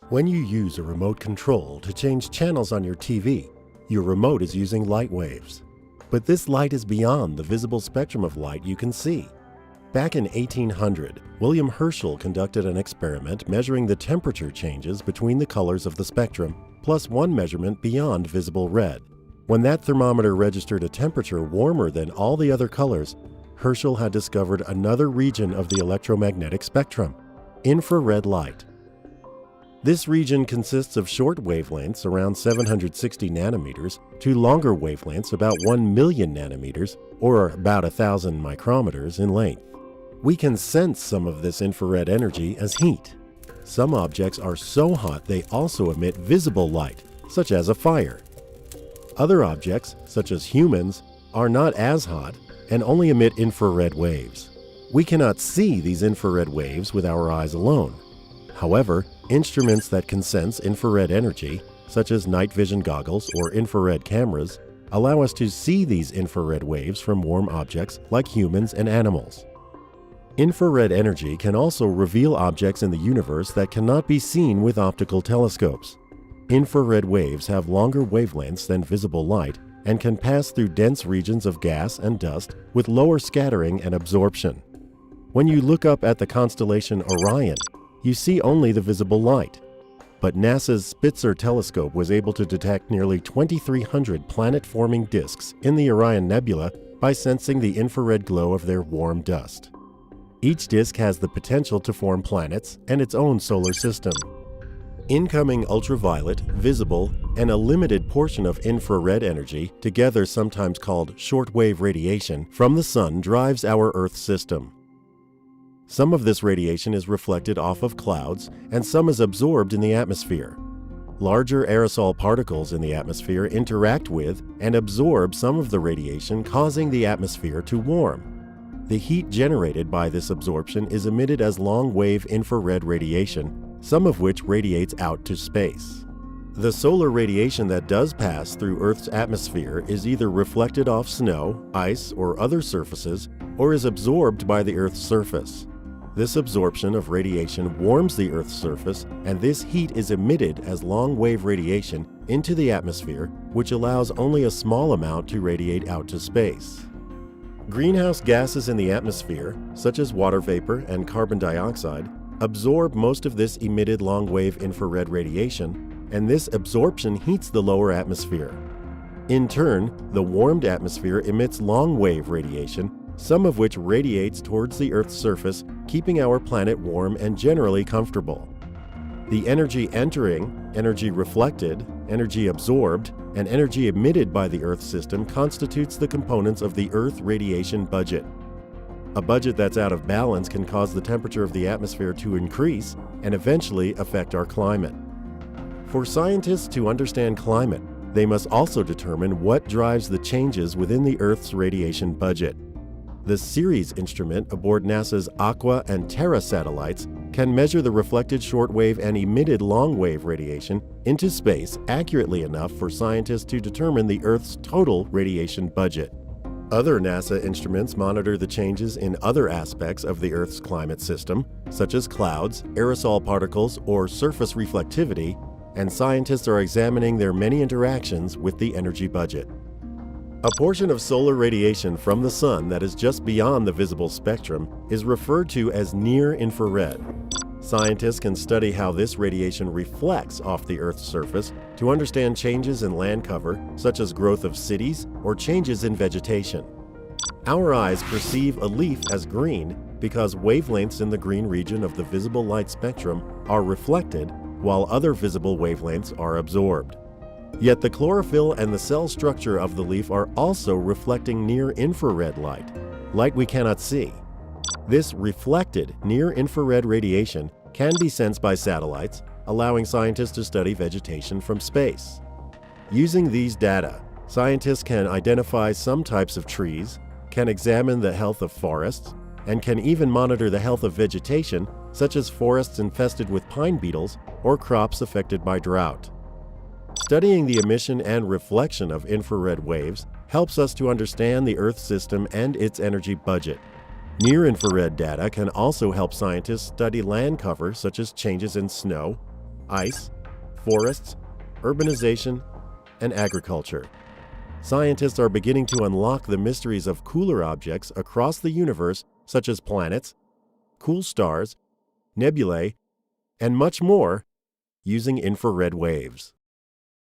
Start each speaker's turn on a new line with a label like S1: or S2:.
S1: When you use a remote control to change channels on your TV, your remote is using light waves. But this light is beyond the visible spectrum of light you can see. Back in 1800, William Herschel conducted an experiment measuring the temperature changes between the colors of the spectrum, plus one measurement beyond visible red. When that thermometer registered a temperature warmer than all the other colors, Herschel had discovered another region of the electromagnetic spectrum: infrared light. This region consists of short wavelengths around 760 nanometers to longer wavelengths about 1 million nanometers, or about 1,000 micrometers in length. We can sense some of this infrared energy as heat. Some objects are so hot they also emit visible light, such as a fire. Other objects, such as humans, are not as hot and only emit infrared waves. We cannot see these infrared waves with our eyes alone. However, instruments that can sense infrared energy, such as night vision goggles or infrared cameras, allow us to see these infrared waves from warm objects like humans and animals. Infrared energy can also reveal objects in the universe that cannot be seen with optical telescopes. Infrared waves have longer wavelengths than visible light and can pass through dense regions of gas and dust with lower scattering and absorption. When you look up at the constellation Orion, you see only the visible light. But NASA's Spitzer telescope was able to detect nearly 2,300 planet-forming disks in the Orion Nebula by sensing the infrared glow of their warm dust. Each disk has the potential to form planets and its own solar system. Incoming ultraviolet, visible, and a limited portion of infrared energy, together sometimes called shortwave radiation, from the Sun drives our Earth system. Some of this radiation is reflected off of clouds, and some is absorbed in the atmosphere. Larger aerosol particles in the atmosphere interact with and absorb some of the radiation, causing the atmosphere to warm. The heat generated by this absorption is emitted as long-wave infrared radiation, some of which radiates out to space. The solar radiation that does pass through Earth's atmosphere is either reflected off snow, ice, or other surfaces, or is absorbed by the Earth's surface. This absorption of radiation warms the Earth's surface, and this heat is emitted as long-wave radiation into the atmosphere, which allows only a small amount to radiate out to space. Greenhouse gases in the atmosphere, such as water vapor and carbon dioxide, absorb most of this emitted long-wave infrared radiation, and this absorption heats the lower atmosphere. In turn, the warmed atmosphere emits long-wave radiation, some of which radiates towards the Earth's surface, keeping our planet warm and generally comfortable. The energy entering, energy reflected, energy absorbed, and energy emitted by the Earth system constitutes the components of the Earth radiation budget. A budget that's out of balance can cause the temperature of the atmosphere to increase and eventually affect our climate. For scientists to understand climate, they must also determine what drives the changes within the Earth's radiation budget. The Ceres instrument aboard NASA's Aqua and Terra satellites can measure the reflected shortwave and emitted long-wave radiation into space accurately enough for scientists to determine the Earth's total radiation budget. Other NASA instruments monitor the changes in other aspects of the Earth's climate system, such as clouds, aerosol particles, or surface reflectivity, and scientists are examining their many interactions with the energy budget. A portion of solar radiation from the Sun that is just beyond the visible spectrum is referred to as near-infrared. Scientists can study how this radiation reflects off the Earth's surface to understand changes in land cover, such as growth of cities or changes in vegetation. Our eyes perceive a leaf as green because wavelengths in the green region of the visible light spectrum are reflected, while other visible wavelengths are absorbed. Yet the chlorophyll and the cell structure of the leaf are also reflecting near-infrared light, light we cannot see. This reflected near-infrared radiation can be sensed by satellites, allowing scientists to study vegetation from space. Using these data, scientists can identify some types of trees, can examine the health of forests, and can even monitor the health of vegetation, such as forests infested with pine beetles or crops affected by drought. Studying the emission and reflection of infrared waves helps us to understand the Earth system and its energy budget. Near-infrared data can also help scientists study land cover, such as changes in snow, ice, forests, urbanization, and agriculture. Scientists are beginning to unlock the mysteries of cooler objects across the universe, such as planets, cool stars, nebulae, and much more, using infrared waves.